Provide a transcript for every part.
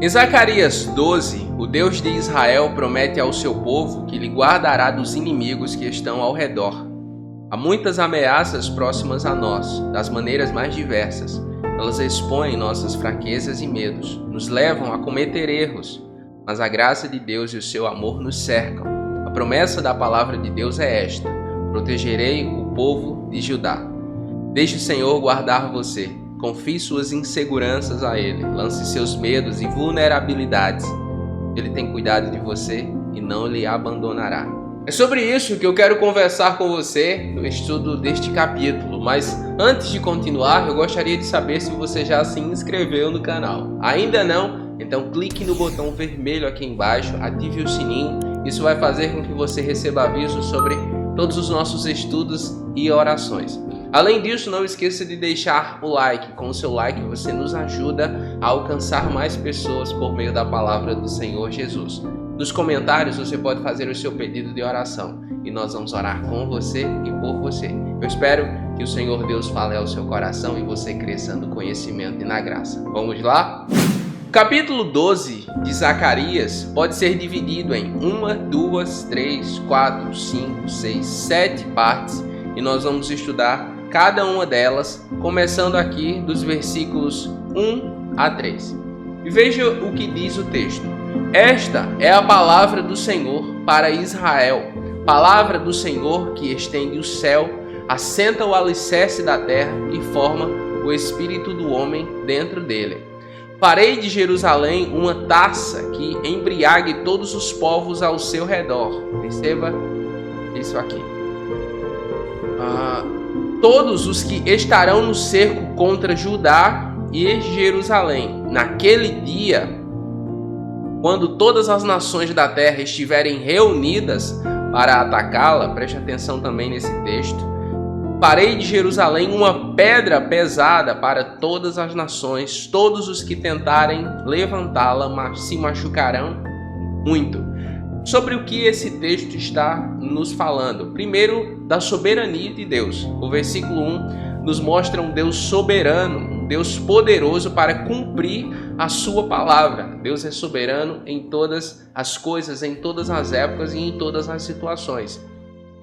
Em Zacarias 12, o Deus de Israel promete ao seu povo que lhe guardará dos inimigos que estão ao redor. Há muitas ameaças próximas a nós, das maneiras mais diversas. Elas expõem nossas fraquezas e medos, nos levam a cometer erros, mas a graça de Deus e o seu amor nos cercam. A promessa da palavra de Deus é esta: protegerei o povo de Judá. Deixe o Senhor guardar você. Confie suas inseguranças a Ele. Lance seus medos e vulnerabilidades. Ele tem cuidado de você e não lhe abandonará. É sobre isso que eu quero conversar com você no estudo deste capítulo. Mas antes de continuar, eu gostaria de saber se você já se inscreveu no canal. Ainda não? Então clique no botão vermelho aqui embaixo, ative o sininho. Isso vai fazer com que você receba avisos sobre todos os nossos estudos e orações. Além disso, não esqueça de deixar o like. Com o seu like você nos ajuda a alcançar mais pessoas por meio da palavra do Senhor Jesus. Nos comentários você pode fazer o seu pedido de oração e nós vamos orar com você e por você. Eu espero que o Senhor Deus fale ao seu coração e você cresça no conhecimento e na graça. Vamos lá? O capítulo 12 de Zacarias pode ser dividido em 1, 2, 3, 4, 5, 6, 7 partes e nós vamos estudar cada uma delas, começando aqui dos versículos 1 a 3. E veja o que diz o texto. Esta é a palavra do Senhor para Israel, palavra do Senhor que estende o céu, assenta o alicerce da terra e forma o espírito do homem dentro dele. Farei de Jerusalém uma taça que embriague todos os povos ao seu redor. Perceba isso aqui. Todos os que estarão no cerco contra Judá e Jerusalém. Naquele dia, quando todas as nações da terra estiverem reunidas para atacá-la, preste atenção também nesse texto, farei de Jerusalém uma pedra pesada para todas as nações. Todos os que tentarem levantá-la se machucarão muito. Sobre o que esse texto está nos falando? Primeiro, da soberania de Deus. O versículo 1 nos mostra um Deus soberano, um Deus poderoso para cumprir a sua palavra. Deus é soberano em todas as coisas, em todas as épocas e em todas as situações.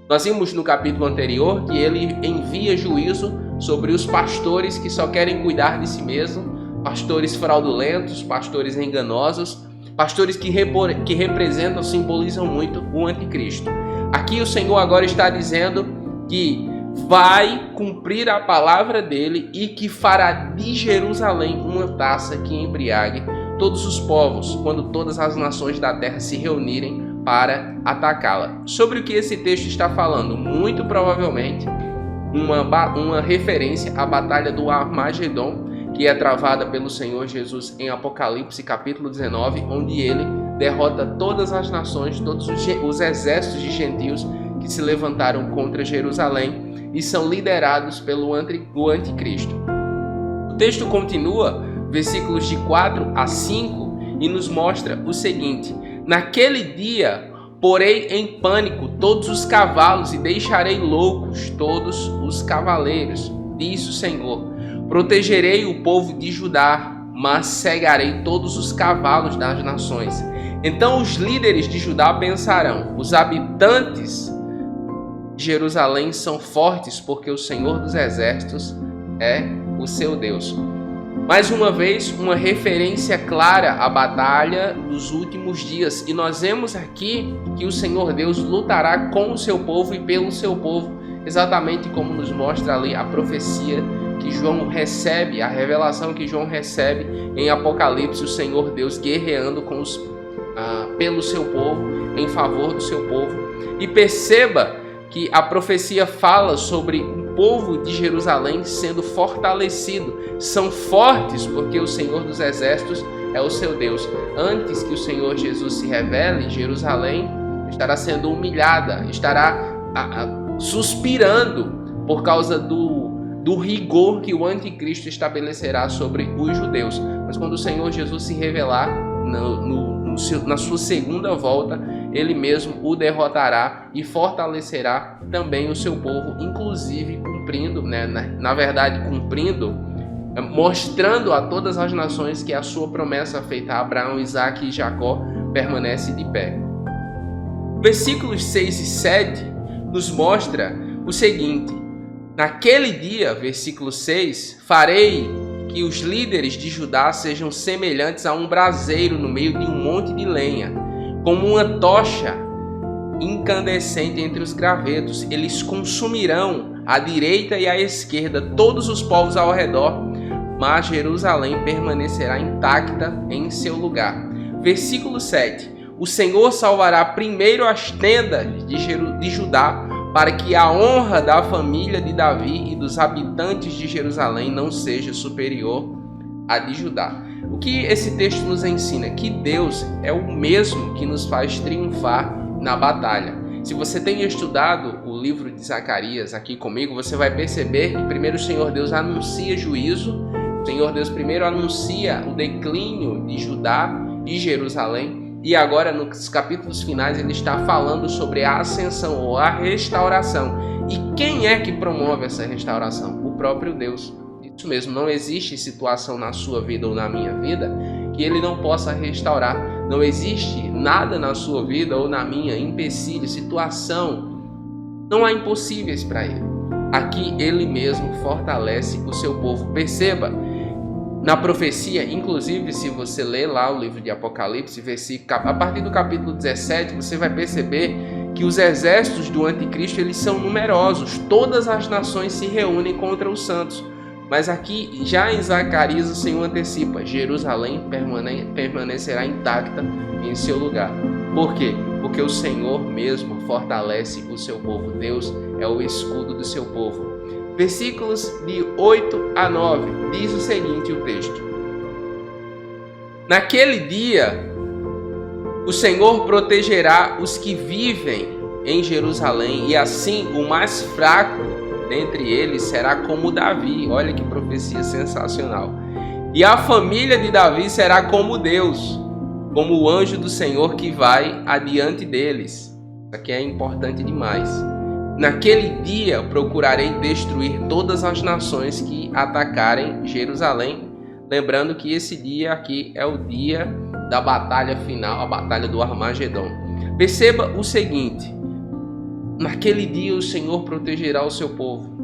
Nós vimos no capítulo anterior que ele envia juízo sobre os pastores que só querem cuidar de si mesmo, pastores fraudulentos, pastores enganosos, pastores que representam, simbolizam muito o anticristo. Aqui o Senhor agora está dizendo que vai cumprir a palavra dele e que fará de Jerusalém uma taça que embriague todos os povos, quando todas as nações da terra se reunirem para atacá-la. Sobre o que esse texto está falando? Muito provavelmente uma referência à batalha do Armagedon, que é travada pelo Senhor Jesus em Apocalipse capítulo 19, onde ele derrota todas as nações, todos os exércitos de gentios que se levantaram contra Jerusalém e são liderados pelo anticristo. O texto continua, versículos de 4 a 5, e nos mostra o seguinte: naquele dia porei em pânico todos os cavalos e deixarei loucos todos os cavaleiros, diz o Senhor. Protegerei o povo de Judá, mas cegarei todos os cavalos das nações. Então os líderes de Judá pensarão: os habitantes de Jerusalém são fortes, porque o Senhor dos exércitos é o seu Deus. Mais uma vez, uma referência clara à batalha dos últimos dias. E nós vemos aqui que o Senhor Deus lutará com o seu povo e pelo seu povo, exatamente como nos mostra ali a profecia que João recebe, a revelação que João recebe em Apocalipse, o Senhor Deus guerreando pelo seu povo, em favor do seu povo. E perceba que a profecia fala sobre o povo de Jerusalém sendo fortalecido. São fortes porque o Senhor dos exércitos é o seu Deus. Antes que o Senhor Jesus se revele, Jerusalém estará sendo humilhada, estará suspirando por causa do rigor que o anticristo estabelecerá sobre os judeus. Mas quando o Senhor Jesus se revelar na sua segunda volta, ele mesmo o derrotará e fortalecerá também o seu povo, inclusive cumprindo mostrando a todas as nações que a sua promessa feita a Abraão, Isaque e Jacó permanece de pé. Versículos 6 e 7 nos mostra o seguinte: naquele dia, versículo 6, farei que os líderes de Judá sejam semelhantes a um braseiro no meio de um monte de lenha, como uma tocha incandescente entre os gravetos. Eles consumirão à direita e à esquerda todos os povos ao redor, mas Jerusalém permanecerá intacta em seu lugar. Versículo 7. O Senhor salvará primeiro as tendas de Judá, para que a honra da família de Davi e dos habitantes de Jerusalém não seja superior à de Judá. O que esse texto nos ensina? Que Deus é o mesmo que nos faz triunfar na batalha. Se você tem estudado o livro de Zacarias aqui comigo, você vai perceber que primeiro o Senhor Deus anuncia juízo. O Senhor Deus primeiro anuncia o declínio de Judá e Jerusalém. E agora, nos capítulos finais, ele está falando sobre a ascensão ou a restauração. E quem é que promove essa restauração? O próprio Deus. Isso mesmo, não existe situação na sua vida ou na minha vida que ele não possa restaurar. Não existe nada na sua vida ou na minha, empecilho, situação. Não há impossíveis para ele. Aqui ele mesmo fortalece o seu povo. Perceba, na profecia, inclusive, se você ler lá o livro de Apocalipse, a partir do capítulo 17, você vai perceber que os exércitos do anticristo eles são numerosos. Todas as nações se reúnem contra os santos. Mas aqui, já em Zacarias, o Senhor antecipa: Jerusalém permanecerá intacta em seu lugar. Por quê? Porque o Senhor mesmo fortalece o seu povo. Deus é o escudo do seu povo. Versículos de 8 a 9, diz o seguinte o texto: naquele dia, o Senhor protegerá os que vivem em Jerusalém, e assim o mais fraco dentre eles será como Davi. Olha que profecia sensacional. E a família de Davi será como Deus, como o anjo do Senhor que vai adiante deles. Isso aqui é importante demais. Naquele dia procurarei destruir todas as nações que atacarem Jerusalém. Lembrando que esse dia aqui é o dia da batalha final, a batalha do Armagedon. Perceba o seguinte: naquele dia o Senhor protegerá o seu povo.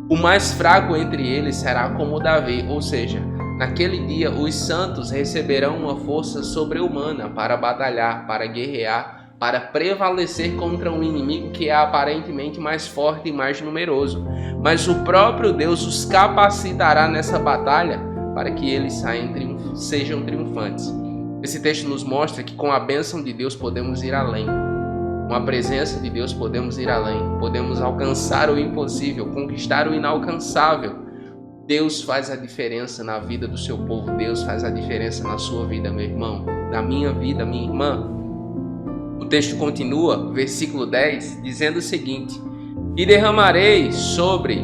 O mais fraco entre eles será como Davi, ou seja, naquele dia os santos receberão uma força sobre-humana para batalhar, para guerrear, para prevalecer contra um inimigo que é aparentemente mais forte e mais numeroso. Mas o próprio Deus os capacitará nessa batalha para que eles sejam triunfantes. Esse texto nos mostra que com a bênção de Deus podemos ir além. Com a presença de Deus podemos ir além. Podemos alcançar o impossível, conquistar o inalcançável. Deus faz a diferença na vida do seu povo. Deus faz a diferença na sua vida, meu irmão, na minha vida, minha irmã. O texto continua, versículo 10, dizendo o seguinte: e derramarei sobre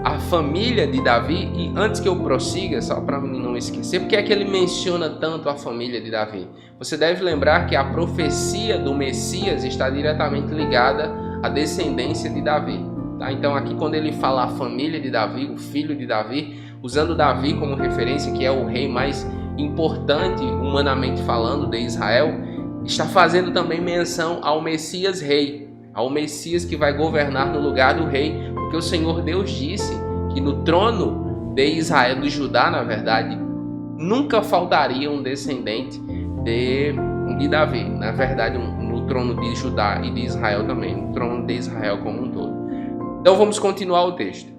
a família de Davi. E antes que eu prossiga, só para não esquecer, porque é que ele menciona tanto a família de Davi? Você deve lembrar que a profecia do Messias está diretamente ligada à descendência de Davi. Tá? Então aqui quando ele fala a família de Davi, o filho de Davi, usando Davi como referência, que é o rei mais importante humanamente falando de Israel, está fazendo também menção ao Messias rei, ao Messias que vai governar no lugar do rei, porque o Senhor Deus disse que no trono de Israel, de Judá, na verdade, nunca faltaria um descendente de Davi. Na verdade, no trono de Judá e de Israel também, no trono de Israel como um todo. Então vamos continuar o texto.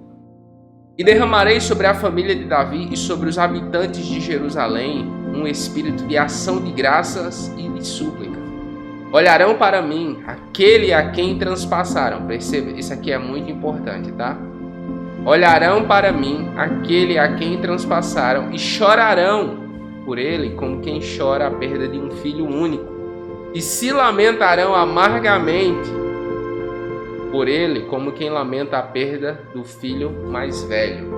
E derramarei sobre a família de Davi e sobre os habitantes de Jerusalém um espírito de ação de graças e de súplica. Olharão para mim aquele a quem transpassaram. Perceba, isso aqui é muito importante, tá? Olharão para mim aquele a quem transpassaram e chorarão por ele como quem chora a perda de um filho único. E se lamentarão amargamente por ele como quem lamenta a perda do filho mais velho.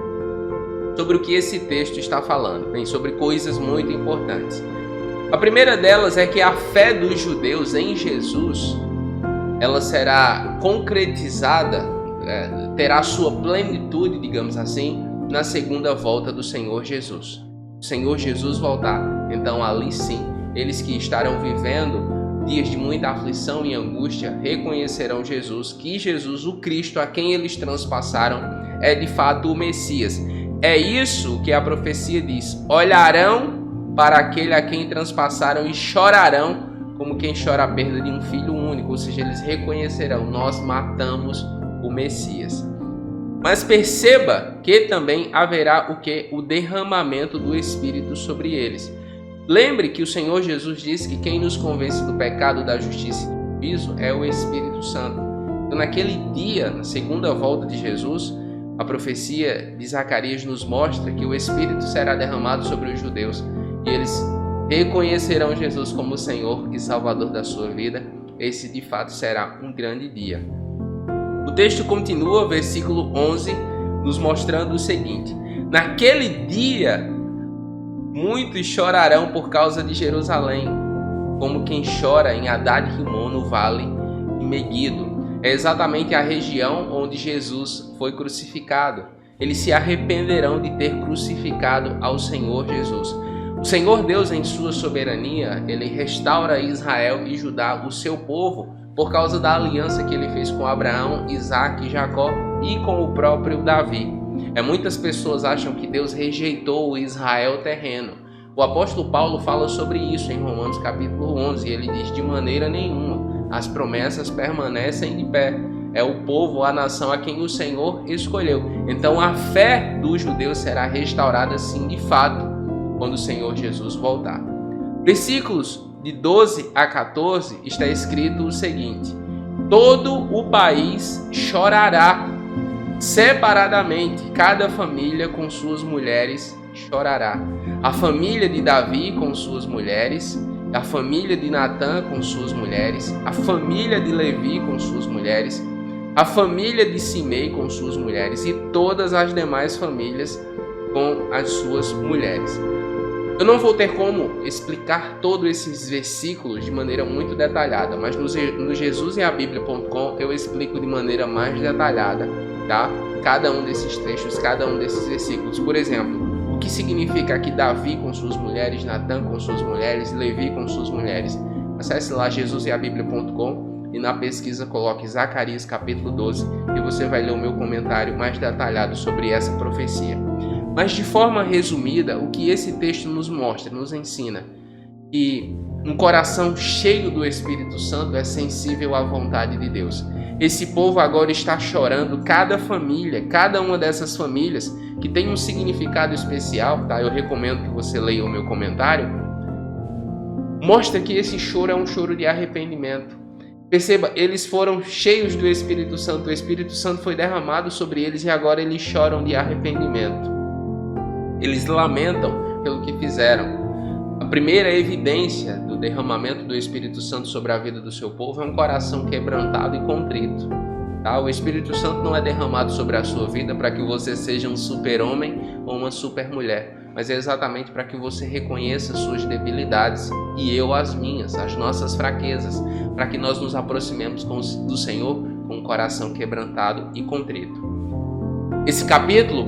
Sobre o que esse texto está falando? Bem, sobre coisas muito importantes. A primeira delas é que a fé dos judeus em Jesus, ela será concretizada, terá sua plenitude, digamos assim, na segunda volta do Senhor Jesus. O Senhor Jesus voltar, então ali sim, eles que estarão vivendo dias de muita aflição e angústia reconhecerão Jesus, que Jesus, o Cristo a quem eles transpassaram, é de fato o Messias. É isso que a profecia diz: olharão para aquele a quem transpassaram e chorarão como quem chora a perda de um filho único, ou seja, eles reconhecerão: nós matamos o Messias. Mas perceba que também haverá o que? O derramamento do Espírito sobre eles. Lembre que o Senhor Jesus disse que quem nos convence do pecado, da justiça e do juízo é o Espírito Santo. Então, naquele dia, na segunda volta de Jesus, a profecia de Zacarias nos mostra que o Espírito será derramado sobre os judeus e eles reconhecerão Jesus como Senhor e Salvador da sua vida. Esse de fato será um grande dia. O texto continua, versículo 11, nos mostrando o seguinte: naquele dia muitos chorarão por causa de Jerusalém, como quem chora em Hadad-Rimon, no vale de Meguido. É exatamente a região onde Jesus foi crucificado. Eles se arrependerão de ter crucificado ao Senhor Jesus. O Senhor Deus, em sua soberania, ele restaura Israel e Judá, o seu povo, por causa da aliança que ele fez com Abraão, Isaque, Jacó e com o próprio Davi. Muitas pessoas acham que Deus rejeitou o Israel terreno. O apóstolo Paulo fala sobre isso em Romanos capítulo 11. Ele diz: de maneira nenhuma, as promessas permanecem de pé. É o povo, a nação a quem o Senhor escolheu. Então a fé dos judeus será restaurada sim de fato quando o Senhor Jesus voltar. Versículos de 12 a 14 está escrito o seguinte: todo o país chorará separadamente, cada família com suas mulheres chorará. A família de Davi com suas mulheres, a família de Natã com suas mulheres, a família de Levi com suas mulheres, a família de Simei com suas mulheres e todas as demais famílias com as suas mulheres. Eu não vou ter como explicar todos esses versículos de maneira muito detalhada, mas no jesusemabiblia.com eu explico de maneira mais detalhada, tá? Cada um desses trechos, cada um desses versículos. Por exemplo, o que significa aqui Davi com suas mulheres, Natã com suas mulheres, Levi com suas mulheres. Acesse lá jesusemabiblia.com e na pesquisa coloque Zacarias capítulo 12 e você vai ler o meu comentário mais detalhado sobre essa profecia. Mas de forma resumida, o que esse texto nos mostra, nos ensina, que um coração cheio do Espírito Santo é sensível à vontade de Deus. Esse povo agora está chorando, cada família, cada uma dessas famílias que tem um significado especial, tá? Eu recomendo que você leia o meu comentário. Mostra que esse choro é um choro de arrependimento. Perceba, eles foram cheios do Espírito Santo, o Espírito Santo foi derramado sobre eles e agora eles choram de arrependimento. Eles lamentam pelo que fizeram. A primeira evidência do derramamento do Espírito Santo sobre a vida do seu povo é um coração quebrantado e contrito. Tá? O Espírito Santo não é derramado sobre a sua vida para que você seja um super-homem ou uma super-mulher, mas é exatamente para que você reconheça suas debilidades e eu as minhas, as nossas fraquezas, para que nós nos aproximemos do Senhor com um coração quebrantado e contrito. Esse capítulo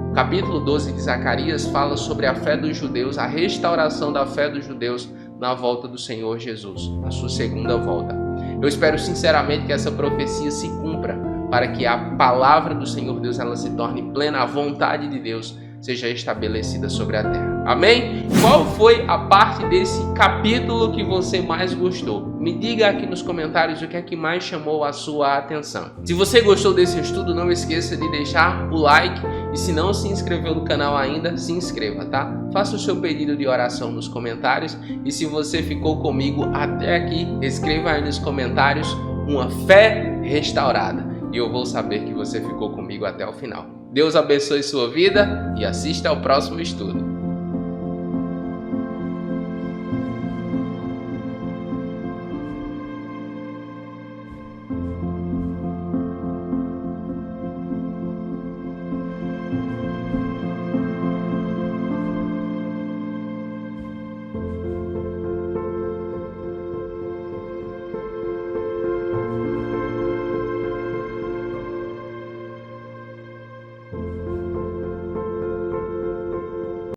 o capítulo 12 de Zacarias fala sobre a fé dos judeus, a restauração da fé dos judeus na volta do Senhor Jesus, na sua segunda volta. Eu espero sinceramente que essa profecia se cumpra, para que a palavra do Senhor Deus ela se torne plena, a vontade de Deus seja estabelecida sobre a terra. Amém? Qual foi a parte desse capítulo que você mais gostou? Me diga aqui nos comentários o que é que mais chamou a sua atenção. Se você gostou desse estudo, não esqueça de deixar o like e se não se inscreveu no canal ainda, se inscreva, tá? Faça o seu pedido de oração nos comentários e se você ficou comigo até aqui, escreva aí nos comentários uma fé restaurada e eu vou saber que você ficou comigo até o final. Deus abençoe sua vida e assista ao próximo estudo.